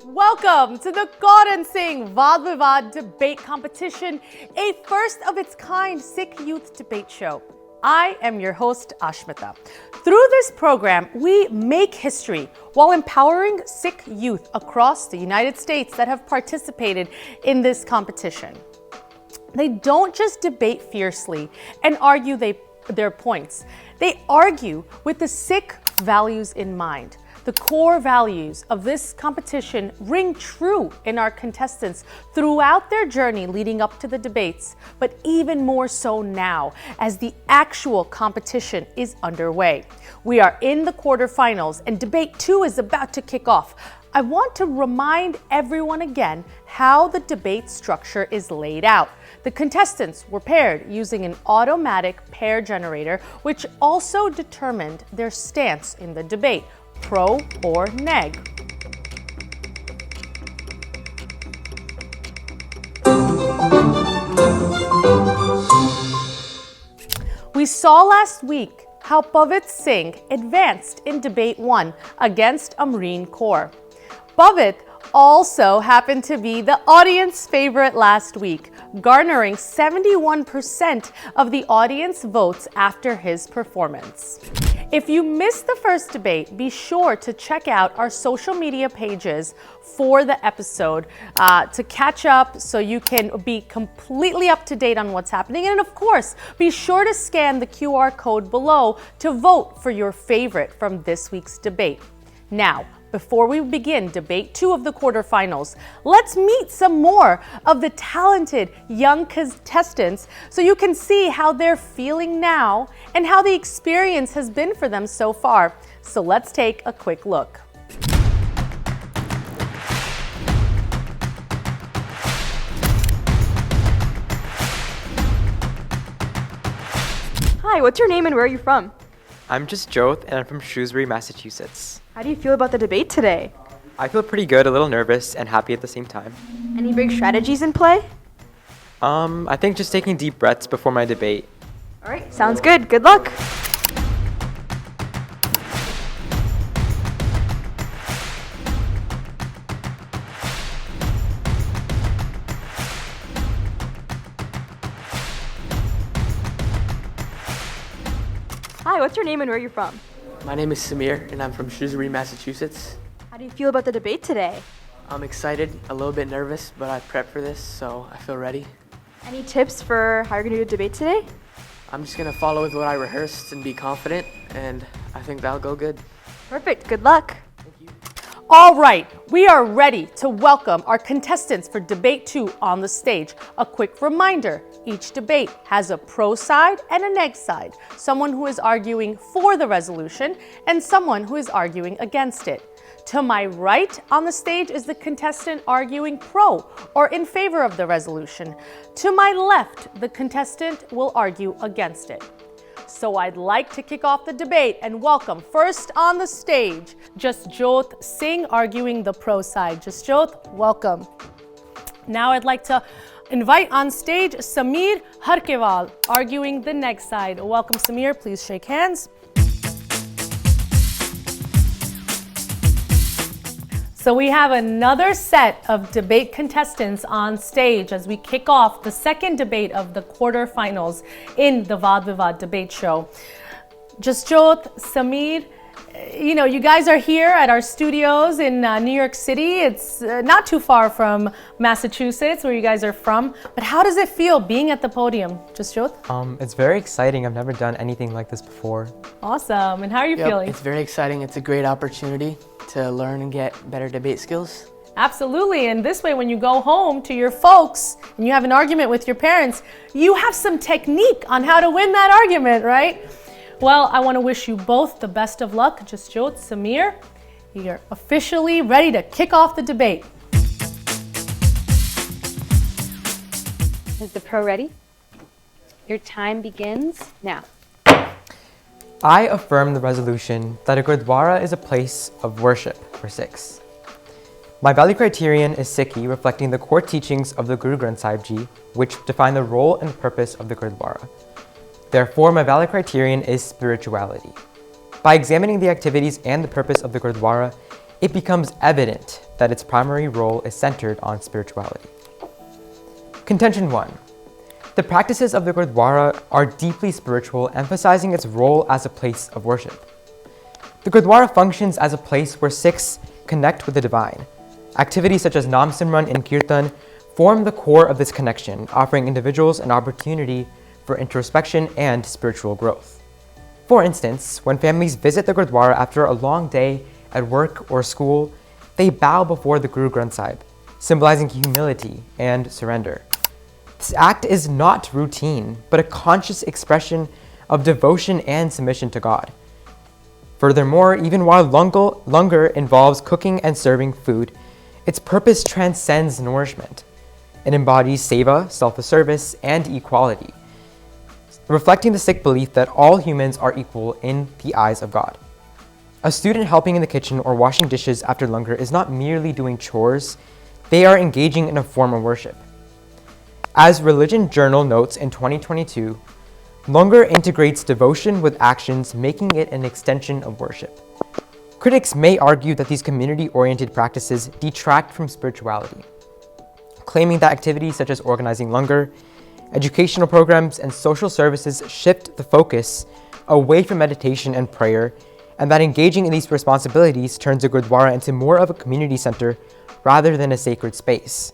Welcome to the Kaur and Singh Vaad Vivaad debate competition, a first of its kind Sikh youth debate show. I am your host, Ashmita. Through this program, we make history while empowering Sikh youth across the United States that have participated in this competition. They don't just debate fiercely and argue their points. They argue with the Sikh values in mind. The core values of this competition ring true in our contestants throughout their journey leading up to the debates, but even more so now as the actual competition is underway. We are in the quarterfinals and debate 2 is about to kick off. I want to remind everyone again how the debate structure is laid out. The contestants were paired using an automatic pair generator, which also determined their stance in the debate. Pro or neg. We saw last week how Vaad Singh advanced in debate 1 against Amreen Kaur. Vaad also happened to be the audience favorite last week, garnering 71% of the audience votes after his performance. If you missed the first debate, be sure to check out our social media pages for the episode to catch up so you can be completely up to date on what's happening. And of course, be sure to scan the QR code below to vote for your favorite from this week's debate. Now, before we begin debate 2 of the quarterfinals, let's meet some more of the talented young contestants so you can see how they're feeling now and how the experience has been for them so far. So let's take a quick look. Hi, what's your name and where are you from? I'm Jasjot and I'm from Shrewsbury, Massachusetts. How do you feel about the debate today? I feel pretty good, a little nervous, and happy at the same time. Any big strategies in play? I think just taking deep breaths before my debate. All right, sounds good. Good luck. Hi, what's your name and where are you from? My name is Samir, and I'm from Shrewsbury, Massachusetts. How do you feel about the debate today? I'm excited, a little bit nervous, but I prepped for this, so I feel ready. Any tips for how you're going to do a debate today? I'm just going to follow with what I rehearsed and be confident, and I think that'll go good. Perfect. Good luck. All right, we are ready to welcome our contestants for debate 2 on the stage. A quick reminder, each debate has a pro side and a neg side, someone who is arguing for the resolution and someone who is arguing against it. To my right on the stage is the contestant arguing pro or in favor of the resolution. To my left, the contestant will argue against it. So I'd like to kick off the debate and welcome first on the stage, Jasjot Singh arguing the pro side. Jasjot, welcome. Now I'd like to invite on stage Samir Hirkewal arguing the neg side. Welcome, Samir. Please shake hands. So we have another set of debate contestants on stage as we kick off the second debate of the quarterfinals in the Vaad Vivaad debate show. Jasjot, Samir, you guys are here at our studios in New York City. It's not too far from Massachusetts, where you guys are from. But how does it feel being at the podium, Jasjot? It's very exciting. I've never done anything like this before. Awesome. And how are you feeling? It's very exciting. It's a great opportunity to learn and get better debate skills. Absolutely. And this way, when you go home to your folks and you have an argument with your parents, you have some technique on how to win that argument, right? Well, I want to wish you both the best of luck. Jasjot, Samir, you're officially ready to kick off the debate. Is the pro ready? Your time begins now. I affirm the resolution that a Gurdwara is a place of worship for Sikhs. My value criterion is Sikhi, reflecting the core teachings of the Guru Granth Sahib Ji, which define the role and purpose of the Gurdwara. Therefore, my value criterion is spirituality. By examining the activities and the purpose of the Gurdwara, it becomes evident that its primary role is centered on spirituality. Contention 1. The practices of the Gurdwara are deeply spiritual, emphasizing its role as a place of worship. The Gurdwara functions as a place where Sikhs connect with the divine. Activities such as Nam Simran and Kirtan form the core of this connection, offering individuals an opportunity for introspection and spiritual growth. For instance, when families visit the Gurdwara after a long day at work or school, they bow before the Guru Granth Sahib, symbolizing humility and surrender. This act is not routine, but a conscious expression of devotion and submission to God. Furthermore, even while langar involves cooking and serving food, its purpose transcends nourishment. It embodies seva, self-service, and equality, reflecting the Sikh belief that all humans are equal in the eyes of God. A student helping in the kitchen or washing dishes after langar is not merely doing chores, they are engaging in a form of worship. As Religion Journal notes in 2022, langar integrates devotion with actions, making it an extension of worship. Critics may argue that these community-oriented practices detract from spirituality, claiming that activities such as organizing langar, educational programs, and social services shift the focus away from meditation and prayer, and that engaging in these responsibilities turns the Gurdwara into more of a community center rather than a sacred space.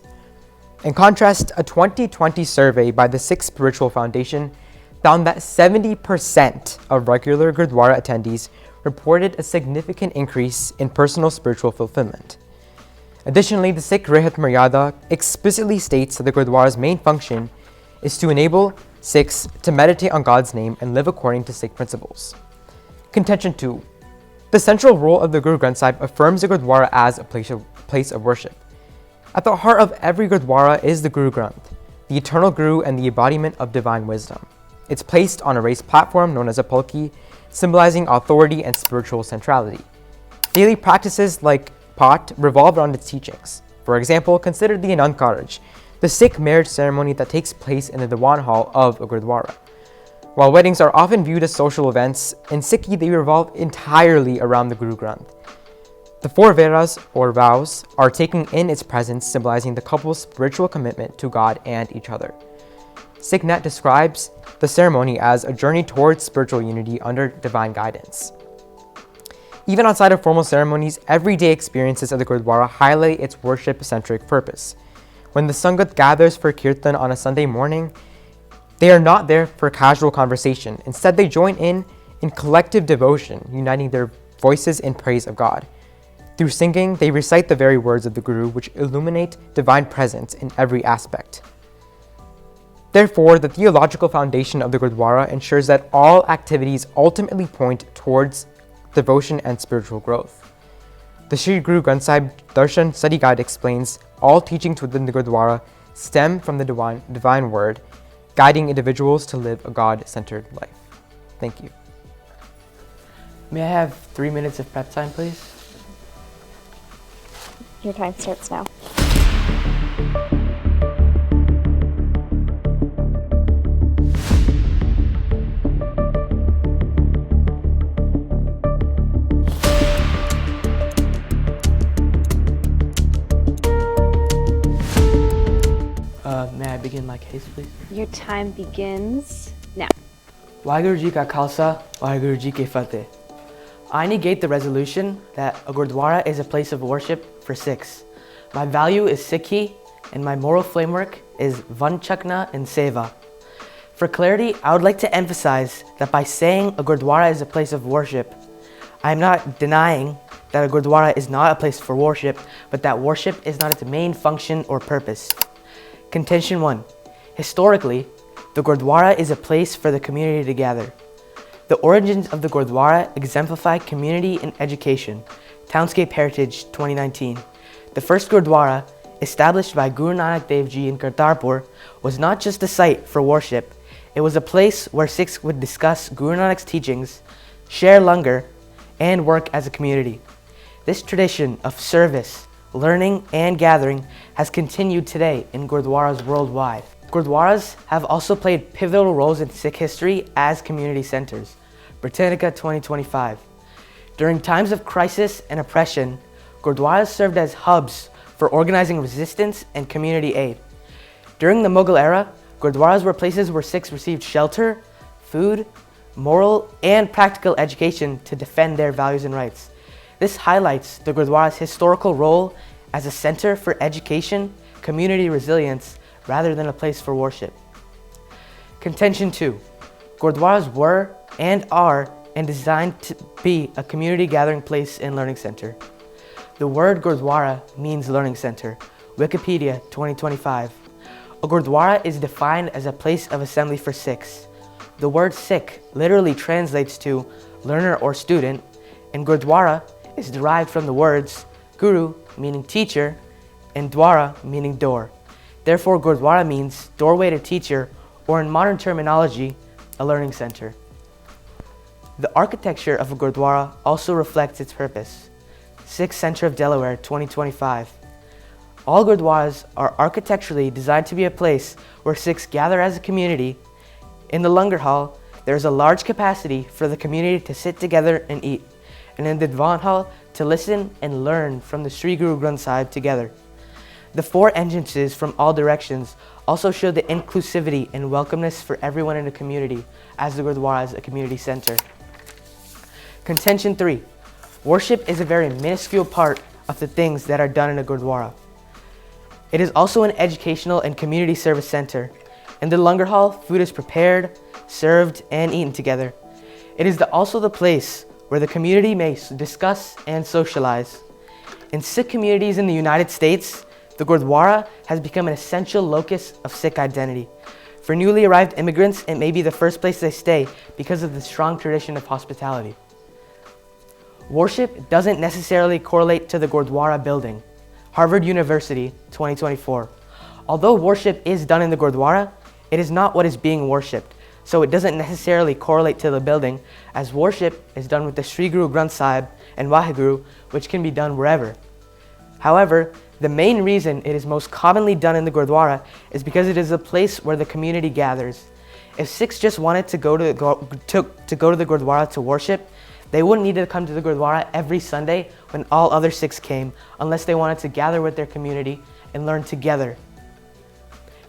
In contrast, a 2020 survey by the Sikh Spiritual Foundation found that 70% of regular Gurdwara attendees reported a significant increase in personal spiritual fulfillment. Additionally, the Sikh Rehat Maryada explicitly states that the Gurdwara's main function is to enable Sikhs to meditate on God's name and live according to Sikh principles. Contention 2. The central role of the Guru Granth Sahib affirms the Gurdwara as a place of worship. At the heart of every Gurdwara is the Guru Granth, the eternal Guru and the embodiment of divine wisdom. It's placed on a raised platform known as a palki, symbolizing authority and spiritual centrality. Daily practices like Pat revolve around its teachings. For example, consider the Anand Karaj, the Sikh marriage ceremony that takes place in the Diwan Hall of a Gurdwara. While weddings are often viewed as social events, in Sikhi they revolve entirely around the Guru Granth. The 4 Veras, or vows, are taken in its presence, symbolizing the couple's spiritual commitment to God and each other. Sikhnet describes the ceremony as a journey towards spiritual unity under divine guidance. Even outside of formal ceremonies, everyday experiences of the Gurdwara highlight its worship-centric purpose. When the Sangat gathers for Kirtan on a Sunday morning, they are not there for casual conversation. Instead, they join in collective devotion, uniting their voices in praise of God. Through singing, they recite the very words of the Guru, which illuminate divine presence in every aspect. Therefore, the theological foundation of the Gurdwara ensures that all activities ultimately point towards devotion and spiritual growth. The Sri Guru Granth Sahib Darshan Study Guide explains all teachings within the Gurdwara stem from the divine word, guiding individuals to live a God-centered life. Thank you. May I have 3 minutes of prep time, please? Your time starts now. May I begin my case, please? Your time begins now. Waheguru Ji Ka Khalsa, Waheguru Ji Ki Fateh. I negate the resolution that a Gurdwara is a place of worship for Sikhs. My value is Sikhi, and my moral framework is Vanchakna and Seva. For clarity, I would like to emphasize that by saying a Gurdwara is a place of worship, I am not denying that a Gurdwara is not a place for worship, but that worship is not its main function or purpose. Contention 1. Historically, the Gurdwara is a place for the community to gather. The origins of the Gurdwara exemplify community and education. Townscape Heritage 2019. The first Gurdwara, established by Guru Nanak Dev Ji in Kartarpur, was not just a site for worship. It was a place where Sikhs would discuss Guru Nanak's teachings, share langar, and work as a community. This tradition of service, learning, and gathering has continued today in Gurdwaras worldwide. Gurdwaras have also played pivotal roles in Sikh history as community centers. Britannica 2025. During times of crisis and oppression, Gurdwaras served as hubs for organizing resistance and community aid. During the Mughal era, Gurdwaras were places where Sikhs received shelter, food, moral and practical education to defend their values and rights. This highlights the Gurdwara's historical role as a center for education, community resilience, rather than a place for worship. Contention 2. Gurdwaras were and are and designed to be a community gathering place and learning center. The word Gurdwara means learning center. Wikipedia 2025. A Gurdwara is defined as a place of assembly for Sikhs. The word Sikh literally translates to learner or student, and Gurdwara is derived from the words Guru, meaning teacher, and Dwara, meaning door. Therefore, Gurdwara means doorway to teacher, or in modern terminology, a learning center. The architecture of a Gurdwara also reflects its purpose. Sikh Center of Delaware 2025. All Gurdwaras are architecturally designed to be a place where Sikhs gather as a community. In the Langar Hall, there is a large capacity for the community to sit together and eat, and in the Diwan Hall to listen and learn from the Sri Guru Granth Sahib together. The 4 entrances from all directions also show the inclusivity and welcomeness for everyone in the community, as the Gurdwara is a community center. Contention 3. Worship is a very minuscule part of the things that are done in a Gurdwara. It is also an educational and community service center. In the Langar Hall, food is prepared, served, and eaten together. It is also the place where the community may discuss and socialize. In Sikh communities in the United States, the Gurdwara has become an essential locus of Sikh identity. For newly arrived immigrants, it may be the first place they stay because of the strong tradition of hospitality. Worship doesn't necessarily correlate to the Gurdwara building. Harvard University, 2024. Although worship is done in the Gurdwara, it is not what is being worshipped, so it doesn't necessarily correlate to the building, as worship is done with the Sri Guru Granth Sahib and Waheguru, which can be done wherever. However, the main reason it is most commonly done in the Gurdwara is because it is a place where the community gathers. If Sikhs just wanted to go to the Gurdwara to worship, they wouldn't need to come to the Gurdwara every Sunday when all other Sikhs came, unless they wanted to gather with their community and learn together.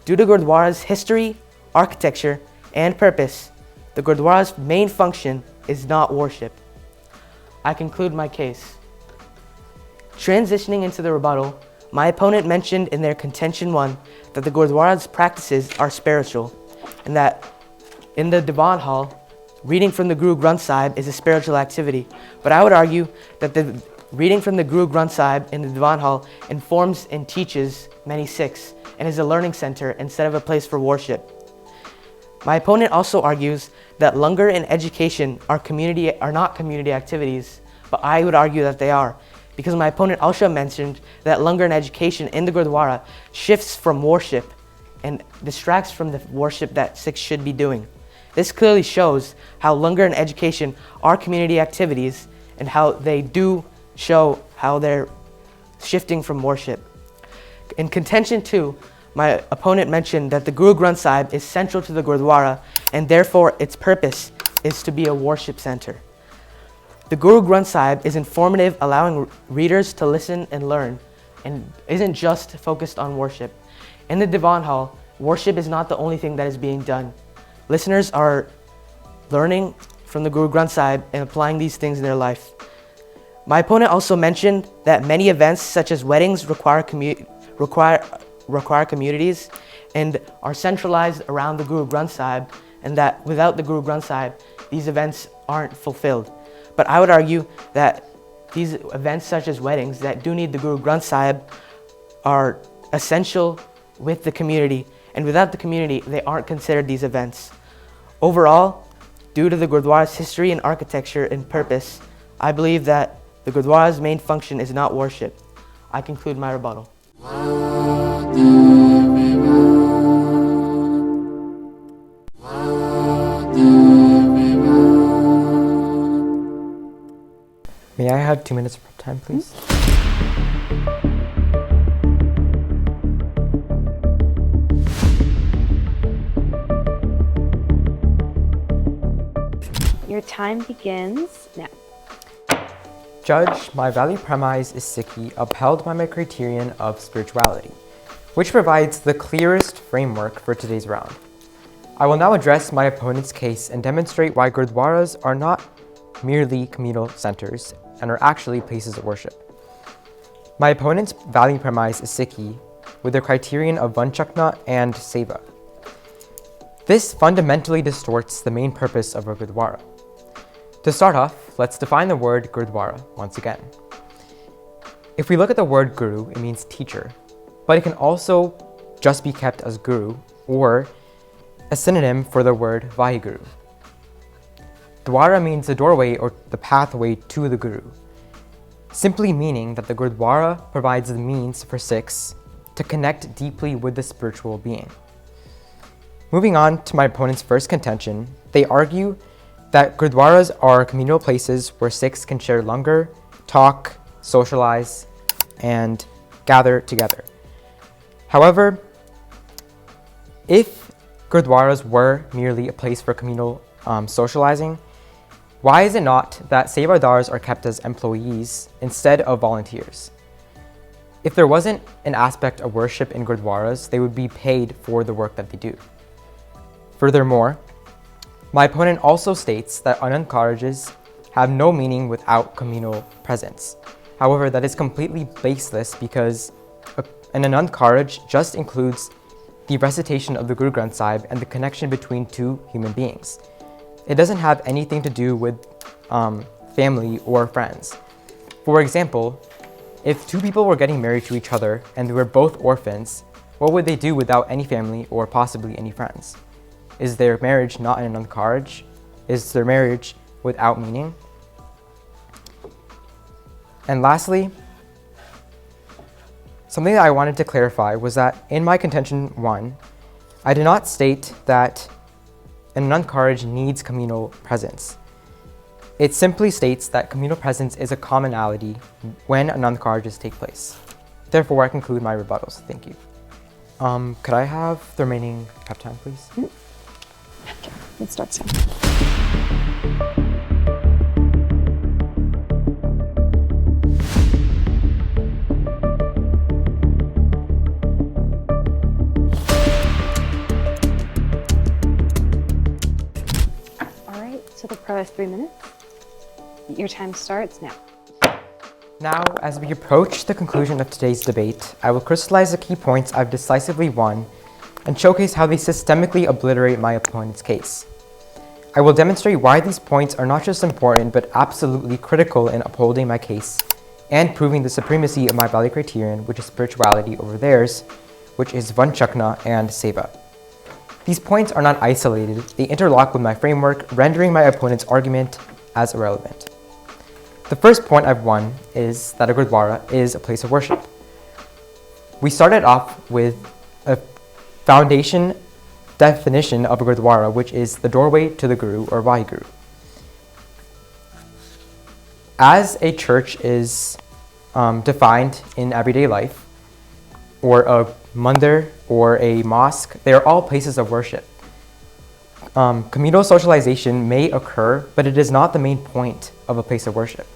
Due to Gurdwara's history, architecture, and purpose, the Gurdwara's main function is not worship. I conclude my case. Transitioning into the rebuttal, my opponent mentioned in their contention 1 that the Gurdwara's practices are spiritual, and that in the Diwan Hall, reading from the Guru Granth Sahib is a spiritual activity, but I would argue that the reading from the Guru Granth Sahib in the Diwan Hall informs and teaches many Sikhs and is a learning center instead of a place for worship. My opponent also argues that langar and education are not community activities, but I would argue that they are, because my opponent also mentioned that langar and education in the Gurdwara shifts from worship and distracts from the worship that Sikhs should be doing. This clearly shows how langar and education are community activities and how they do show how they're shifting from worship. In contention 2, my opponent mentioned that the Guru Granth Sahib is central to the Gurdwara and therefore its purpose is to be a worship center. The Guru Granth Sahib is informative, allowing readers to listen and learn, and isn't just focused on worship. In the Diwan Hall, worship is not the only thing that is being done. Listeners are learning from the Guru Granth Sahib and applying these things in their life. My opponent also mentioned that many events such as weddings require communities and are centralized around the Guru Granth Sahib, and that without the Guru Granth Sahib, these events aren't fulfilled. But I would argue that these events such as weddings that do need the Guru Granth Sahib are essential with the community, and without the community, they aren't considered these events. Overall, due to the Gurdwara's history and architecture and purpose, I believe that the Gurdwara's main function is not worship. I conclude my rebuttal. May I have 2 minutes of prep time, please? Your time begins now. judge, my value premise is Sikhi, upheld by my criterion of spirituality, which provides the clearest framework for today's round. I will now address my opponent's case and demonstrate why Gurdwaras are not merely communal centers and are actually places of worship. My opponent's value premise is Sikhi, with the criterion of Vanchakna and Seva. This fundamentally distorts the main purpose of a Gurdwara. To start off, let's define the word Gurdwara once again. If we look at the word Guru, it means teacher, but it can also just be kept as Guru or a synonym for the word Vaheguru. Dwara means the doorway or the pathway to the Guru, simply meaning that the Gurdwara provides the means for Sikhs to connect deeply with the spiritual being. Moving on to my opponent's first contention, they argue that Gurdwaras are communal places where Sikhs can share langar, talk, socialize, and gather together. However, if Gurdwaras were merely a place for communal socializing, why is it not that Sevadars are kept as employees instead of volunteers? If there wasn't an aspect of worship in Gurdwaras, they would be paid for the work that they do. Furthermore, my opponent also states that Anand Karajas have no meaning without communal presence. However, that is completely baseless because an Anand Karaj just includes the recitation of the Guru Granth Sahib and the connection between two human beings. It doesn't have anything to do with family or friends. For example, if two people were getting married to each other and they were both orphans, what would they do without any family or possibly any friends? Is their marriage not an Anand Karaj? Is their marriage without meaning? And lastly, something that I wanted to clarify was that in my contention 1, I did not state that an Anand Karaj needs communal presence. It simply states that communal presence is a commonality when Anand Karajas take place. Therefore, I conclude my rebuttals. Thank you. Could I have the remaining prep time, please? Let's start soon. All right, so the pro has 3 minutes. Your time starts now. Now, as we approach the conclusion of today's debate, I will crystallize the key points I've decisively won and showcase how they systemically obliterate my opponent's case. I will demonstrate why these points are not just important, but absolutely critical in upholding my case and proving the supremacy of my value criterion, which is spirituality, over theirs, which is Vanchakna and Seva. These points are not isolated, they interlock with my framework, rendering my opponent's argument as irrelevant. The first point I've won is that a Gurdwara is a place of worship. We started off with a foundation definition of a Gurdwara, which is the doorway to the Guru or Vaheguru. As a church is defined in everyday life, or a mandir or a mosque, they are all places of worship. Communal socialization may occur, but it is not the main point of a place of worship.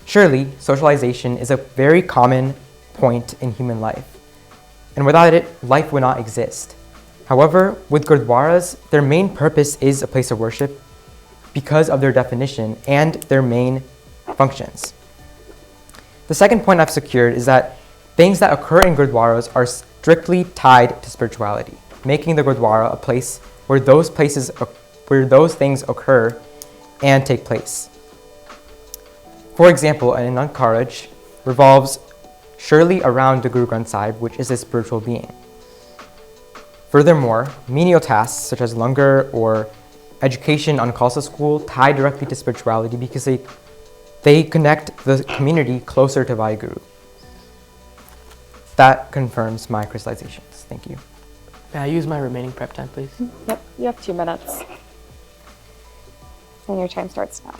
Surely, socialization is a very common point in human life, and without it, life would not exist. However, with Gurdwaras, their main purpose is a place of worship because of their definition and their main functions. The second point I've secured is that things that occur in Gurdwaras are strictly tied to spirituality, making the Gurdwara a place where those things occur and take place. For example, an Anand Karaj revolves surely around the Guru Granth Sahib, which is a spiritual being. Furthermore, menial tasks such as langar or education on Khalsa school tie directly to spirituality because they connect the community closer to Vaheguru. That confirms my crystallizations. Thank you. May I use my remaining prep time, please? Yep, you have 2 minutes. And your time starts now.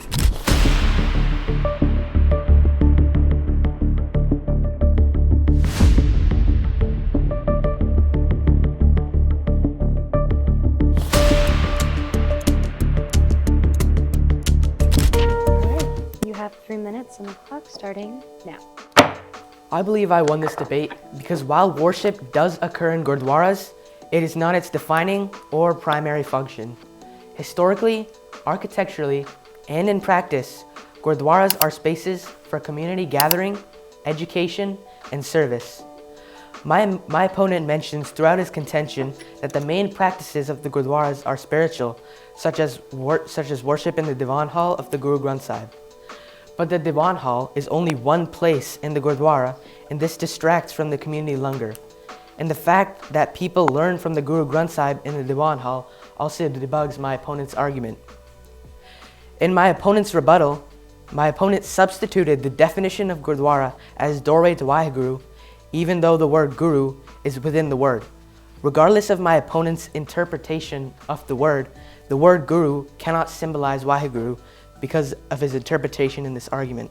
have 3 minutes on the clock starting now. I believe I won this debate because while worship does occur in Gurdwaras, it is not its defining or primary function. Historically, architecturally, and in practice, Gurdwaras are spaces for community gathering, education, and service. My opponent mentions throughout his contention that the main practices of the Gurdwaras are spiritual, such as worship in the Diwan Hall of the Guru Granth Sahib. But the Diwan Hall is only one place in the Gurdwara, and this distracts from the community langar. And the fact that people learn from the Guru Granth Sahib in the Diwan Hall also debugs my opponent's argument. In my opponent's rebuttal, my opponent substituted the definition of Gurdwara as doorway to Waheguru, even though the word Guru is within the word. Regardless of my opponent's interpretation of the word Guru cannot symbolize Waheguru because of his interpretation in this argument.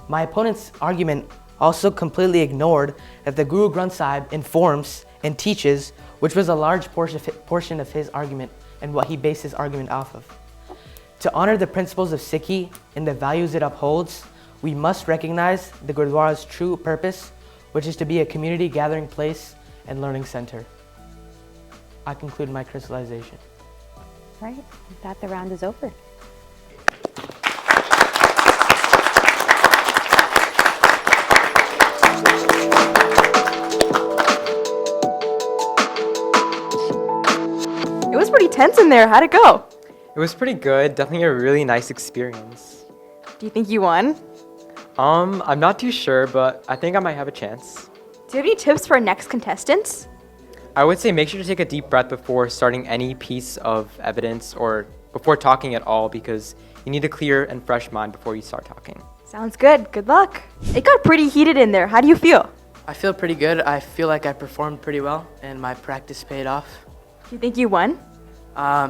My opponent's argument also completely ignored that the Guru Granth Sahib informs and teaches, which was a large portion of his argument and what he based his argument off of. To honor the principles of Sikhi and the values it upholds, we must recognize the Gurdwara's true purpose, which is to be a community gathering place and learning center. I conclude my crystallization. Right, with that, the round is over. It was pretty tense in there. How'd it go? It was pretty good. Definitely a really nice experience. Do you think you won? I'm not too sure, but I think I might have a chance. Do you have any tips for our next contestants? I would say make sure to take a deep breath before starting any piece of evidence or before talking at all, because you need a clear and fresh mind before you start talking. Sounds good. Good luck. It got pretty heated in there. How do you feel? I feel pretty good. I feel like I performed pretty well and my practice paid off. Do you think you won?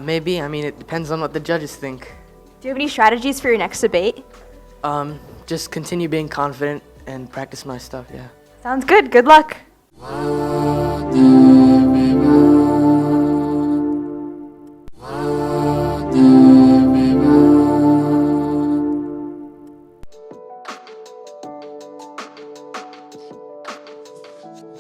Maybe. I mean, it depends on what the judges think. Do you have any strategies for your next debate? Just continue being confident and practice my stuff, yeah. Sounds good. Good luck.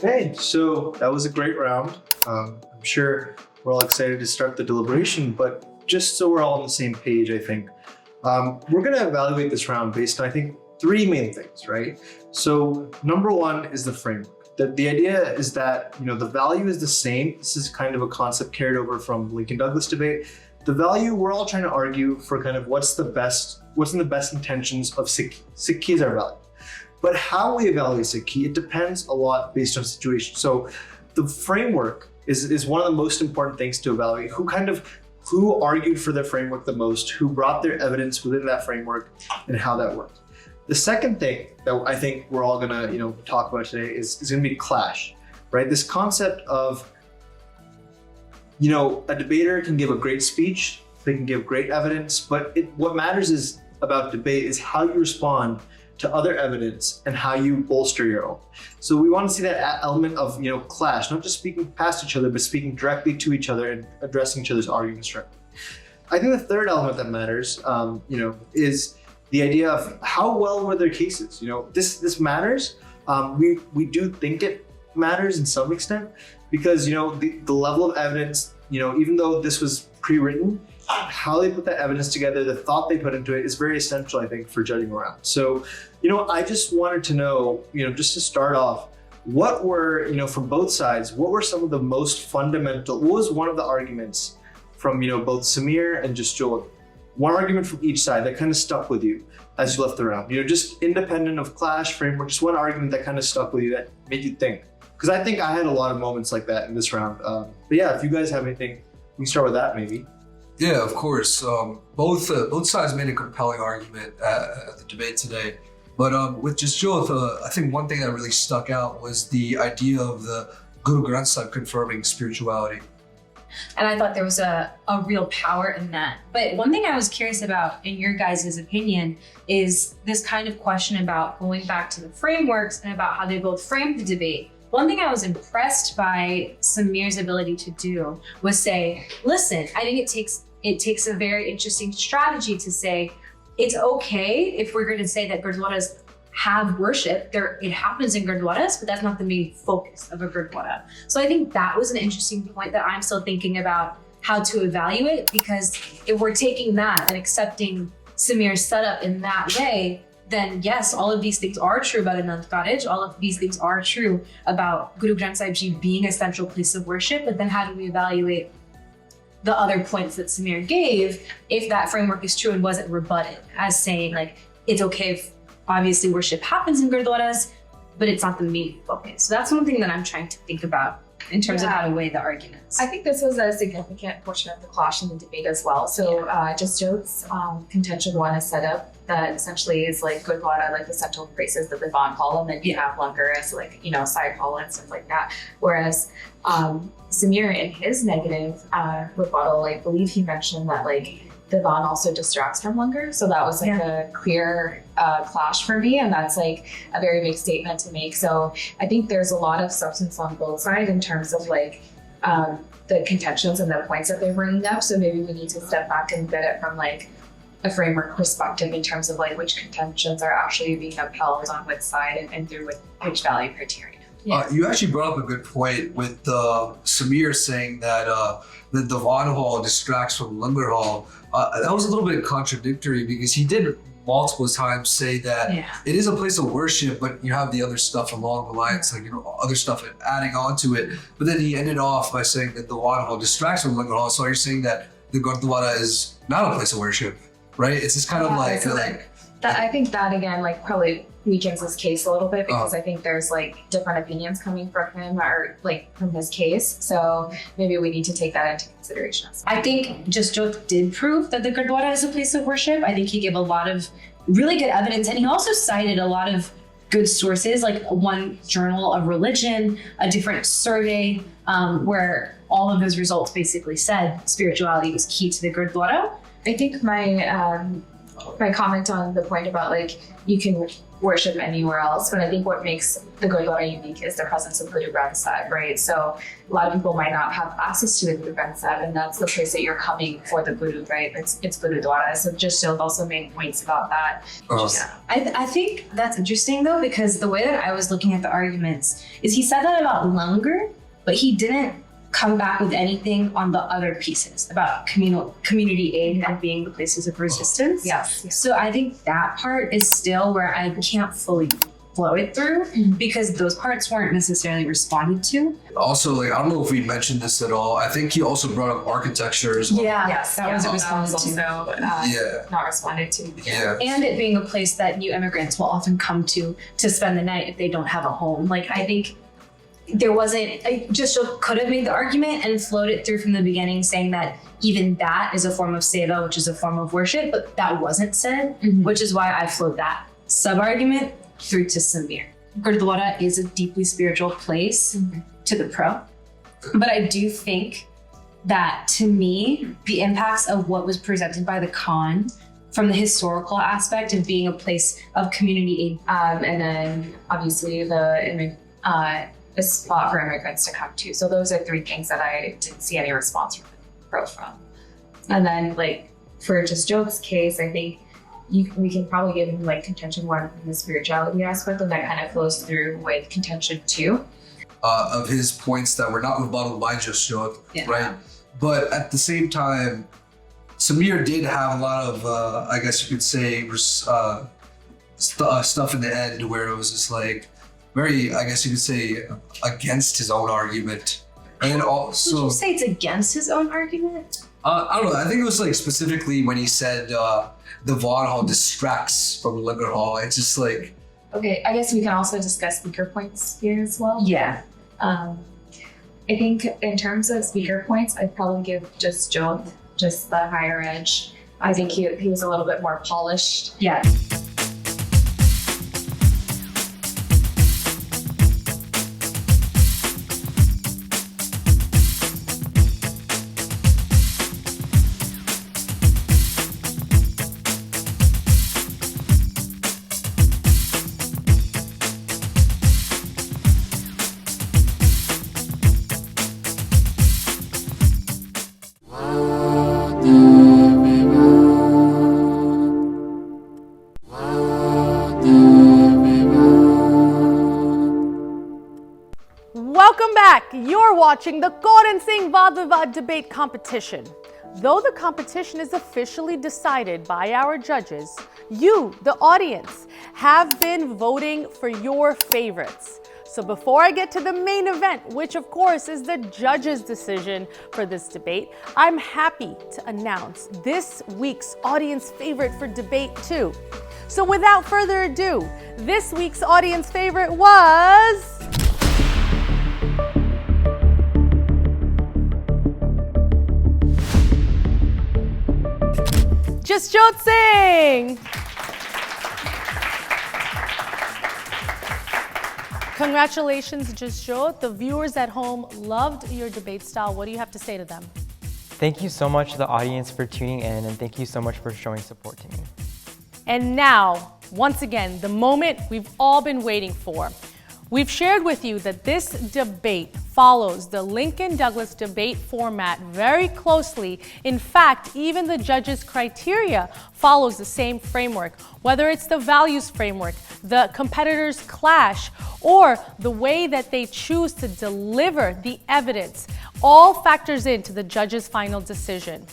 Okay, so that was a great round. I'm sure we're all excited to start the deliberation, but just so we're all on the same page, I think, we're gonna evaluate this round based on, I think, 3 main things, right? So number 1 is the framework. The idea is that, the value is the same. This is kind of a concept carried over from Lincoln Douglas debate. The value, we're all trying to argue for kind of what's in the best intentions of Sikh. Sikh is our value. But how we evaluate Sikh, it depends a lot based on situation. So the framework is one of the most important things to evaluate. Who argued for their framework the most, who brought their evidence within that framework, and how that worked. The second thing that I think we're all gonna talk about today is gonna be clash, right? This concept of, a debater can give a great speech, they can give great evidence, but what matters is about debate is how you respond to other evidence and how you bolster your own. So we want to see that element of clash, not just speaking past each other, but speaking directly to each other and addressing each other's arguments directly. I think the third element that matters, is the idea of how well were their cases. This matters. We do think it matters in some extent because the level of evidence, even though this was pre-written, how they put that evidence together, the thought they put into it is very essential, I think, for judging around. So, I just wanted to know, just to start off, what were, from both sides, what were some of the most fundamental, what was one of the arguments from, both Samir and Jasjot, one argument from each side that kind of stuck with you as you left the round, just independent of clash framework, just one argument that kind of stuck with you that made you think. Because I think I had a lot of moments like that in this round. But yeah, if you guys have anything, we can start with that maybe. Yeah, of course. Both sides made a compelling argument at the debate today. But with Jasjot, I think one thing that really stuck out was the idea of the Guru Granth Sahib confirming spirituality. And I thought there was a real power in that. But one thing I was curious about, in your guys' opinion, is this kind of question about going back to the frameworks and about how they both framed the debate. One thing I was impressed by Samir's ability to do was say, listen, I think it takes a very interesting strategy to say, it's okay if we're going to say that Gurdwaras have worship. It happens in Gurdwaras, but that's not the main focus of a Gurdwara. So I think that was an interesting point that I'm still thinking about how to evaluate, because if we're taking that and accepting Samir's setup in that way, then yes, all of these things are true about Anand Cottage. All of these things are true about Guru Granth Sahib Ji being a central place of worship. But then how do we evaluate the other points that Samir gave if that framework is true and wasn't rebutted as saying like, it's okay if obviously worship happens in Gurdwaras, but it's not the main focus. So that's one thing that I'm trying to think about in terms of how to weigh the arguments. I think this was a significant portion of the clash in the debate as well. So Jasjot's contention one is set up that essentially is like Gurdwara, like the central places that live on hall, and then you have Langar as like, you know, side hall and stuff like that. Whereas Samir in his negative rebuttal, I believe he mentioned that like Divan also distracts from Langar. So that was like a clear clash for me. And that's like a very big statement to make. So I think there's a lot of substance on both sides in terms of like the contentions and the points that they're bringing up. So maybe we need to step back and look at it from like a framework perspective in terms of like which contentions are actually being upheld on which side and through which value criteria. You actually brought up a good point with Samir saying that the Vaad Hall distracts from Langar Hall. That was a little bit contradictory because he did multiple times say that it is a place of worship, but you have the other stuff along the lines, like, you know, other stuff adding on to it. But then he ended off by saying that the Vaad Hall distracts from Langar Hall. So you're saying that the Gurdwara is not a place of worship, right? It's just kind of like that. I think that again, like probably weakens his case a little bit because I think there's like different opinions coming from him or like from his case. So maybe we need to take that into consideration. I think Jasjot did prove that the Gurdwara is a place of worship. I think he gave a lot of really good evidence, and he also cited a lot of good sources, like one journal of religion, a different survey, where all of those results basically said spirituality was key to the Gurdwara. I think my comment on the point about like you can worship anywhere else, but I think what makes the Gurdwara unique is the presence of Guru Granth Sahib, right? So a lot of people might not have access to the Guru Granth Sahib, and that's the place that you're coming for the Guru, right? It's Gurdwara. So Jasjot also made points about that. I think that's interesting though, because the way that I was looking at the arguments is he said that about Langar, but he didn't come back with anything on the other pieces about community aid and being the places of resistance. So I think that part is still where I can't fully flow it through because those parts weren't necessarily responded to. Also, like, I don't know if we mentioned this at all. I think he also brought up architecture as well. That wasn't responded to. Not responded to. And it being a place that new immigrants will often come to spend the night if they don't have a home. Like, I think there wasn't, Jasjot could have made the argument and flowed it through from the beginning, saying that even that is a form of seva, which is a form of worship, but that wasn't said, which is why I flowed that sub-argument through to Samir. Gurdwara is a deeply spiritual place to the pro, but I do think that, to me, the impacts of what was presented by the Khan from the historical aspect of being a place of community aid, and then obviously a spot for immigrants to come to. So those are three things that I didn't see any response from the pro from. And then like for Jasjot's case, I think we can probably give him like contention one from the spirituality aspect, and that kind of flows through with contention two. Of his points that were not rebutted by Jasjot, right? But at the same time, Samir did have a lot of, I guess you could say, stuff in the end where it was just like, very, I guess you could say, against his own argument. And also, would you say it's against his own argument? I don't know. I think it was like specifically when he said the Vaad Hall distracts from Langar Hall. It's just like... Okay, I guess we can also discuss speaker points here as well. I think in terms of speaker points, I'd probably give Jasjot just the higher edge. I think he was a little bit more polished. Welcome back. You're watching the Kaur and Singh Vaad Vivaad debate competition. Though the competition is officially decided by our judges, you, the audience, have been voting for your favorites. So before I get to the main event, which of course is the judges' decision for this debate, I'm happy to announce this week's audience favorite for debate 2. So without further ado, this week's audience favorite was... Jasjot Singh! Congratulations, Jasjot. The viewers at home loved your debate style. What do you have to say to them? Thank you so much to the audience for tuning in, and thank you so much for showing support to me. And now, once again, the moment we've all been waiting for. We've shared with you that this debate follows the Lincoln Douglas debate format very closely. In fact, even the judges' criteria follows the same framework, whether it's the values framework, the competitors' clash, or the way that they choose to deliver the evidence, all factors into the judges' final decision.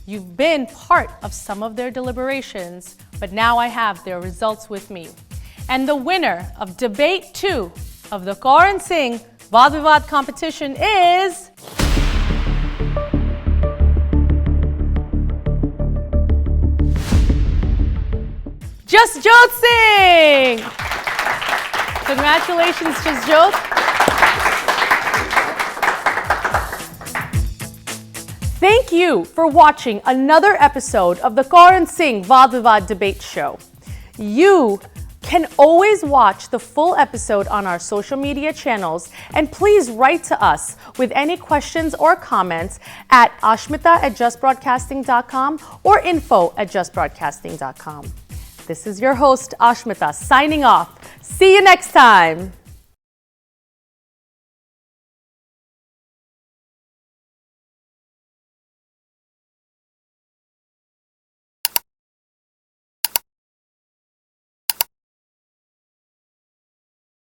You've been part of some of their deliberations, but now I have their results with me. And the winner of debate 2 of the Kaur and Singh Vaad Vivaad competition is... Jasjot Singh! Congratulations, Jasjot. Thank you for watching another episode of the Kaur and Singh Vaad Vivaad debate show. You can always watch the full episode on our social media channels, and please write to us with any questions or comments at ashmita@justbroadcasting.com or info@justbroadcasting.com. This is your host, Ashmita, signing off. See you next time.